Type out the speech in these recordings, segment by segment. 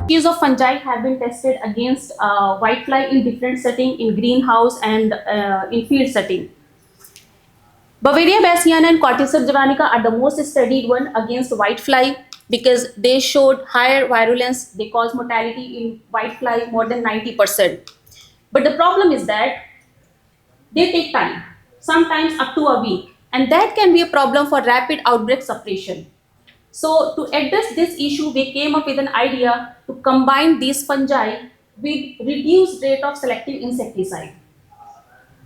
Species of fungi have been tested against whitefly in different setting, in greenhouse and in field setting. Bavaria bassiana and Cordyceps javanica are the most studied one against whitefly because they showed higher virulence. They cause mortality in whitefly more than 90%. But the problem is that they take time, sometimes up to a week, and that can be a problem for rapid outbreak suppression. So to address this issue, we came up with an idea to combine these fungi with reduced rate of selective insecticide.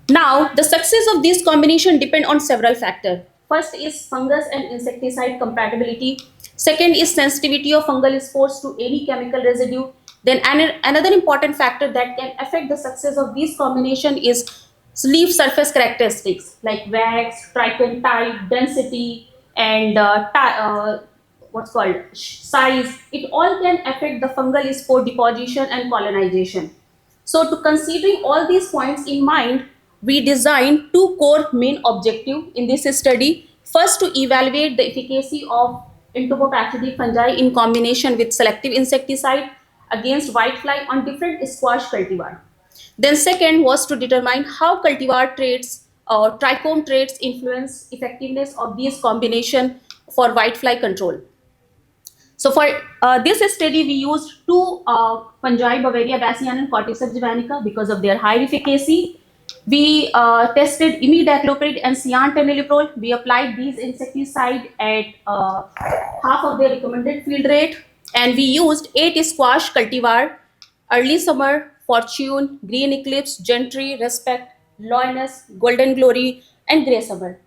Now, the success of this combination depend on several factors. First is fungus and insecticide compatibility. Second is sensitivity of fungal spores to any chemical residue. Then another important factor that can affect the success of this combination is leaf surface characteristics like wax, trichome type, density, and what's called size. It all can affect the fungal spore deposition and colonization. So to considering all these points in mind, we designed two core main objectives in this study. First, to evaluate the efficacy of entomopathogen fungi in combination with selective insecticide against whitefly on different squash cultivar. Then second was to determine how cultivar traits or trichome traits influence effectiveness of these combination for whitefly control. So for this study, we used two fungi, Bavaria bassiana and Cordyceps javanica, because of their high efficacy. We tested imidacloprid and cyantraniliprole. We applied these insecticide at half of their recommended field rate, and we used 8 squash cultivar: early summer, fortune, green eclipse, gentry, respect, loinus, golden glory, and grey summer.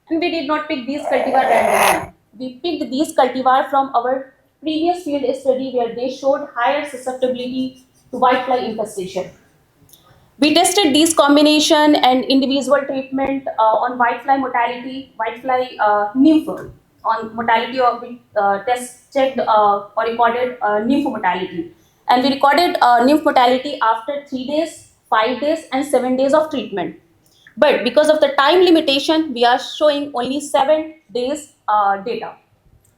And we did not pick these cultivar randomly. We picked these cultivar from our previous field study where they showed higher susceptibility to whitefly infestation. We tested these combination and individual treatment on whitefly mortality, whitefly nymph, on mortality of test checked or recorded nymph mortality. And we recorded nymph mortality after 3 days, 5 days, and 7 days of treatment. But because of the time limitation, we are showing only 7 days data.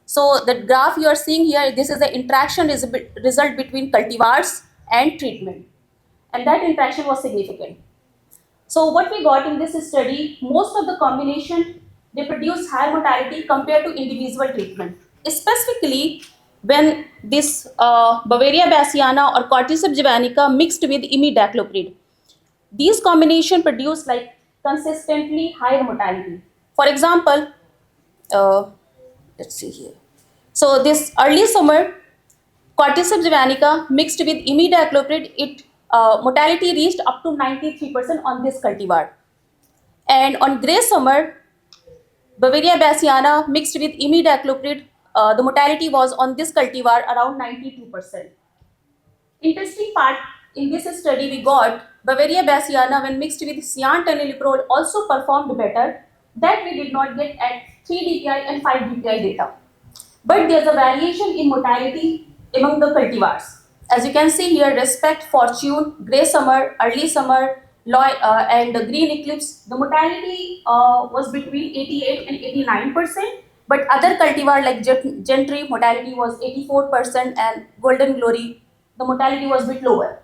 So the graph you are seeing here, this is the interaction result between cultivars and treatment. And that interaction was significant. So what we got in this study, most of the combination, they produce higher mortality compared to individual treatment. Specifically, when this Bavaria bassiana or Cordyceps javanica mixed with imidacloprid, these combination produce like consistently higher mortality. For example, uh, let's see here. So this early summer, Cordyceps javanica mixed with imidacloprid, it mortality reached up to 93% on this cultivar. And on grey summer, Bavaria bassiana mixed with imidacloprid, the mortality was on this cultivar around 92%. Interesting part in this study we got Bavaria bassiana when mixed with cyantraniliprole also performed better. That we did not get at 3 DPI and 5 DPI data. But there's a variation in mortality among the cultivars. As you can see here, respect, fortune, grey summer, early summer, and the green eclipse, the mortality was between 88 and 89%. But other cultivar like gentry, mortality was 84%, and golden glory, the mortality was a bit lower.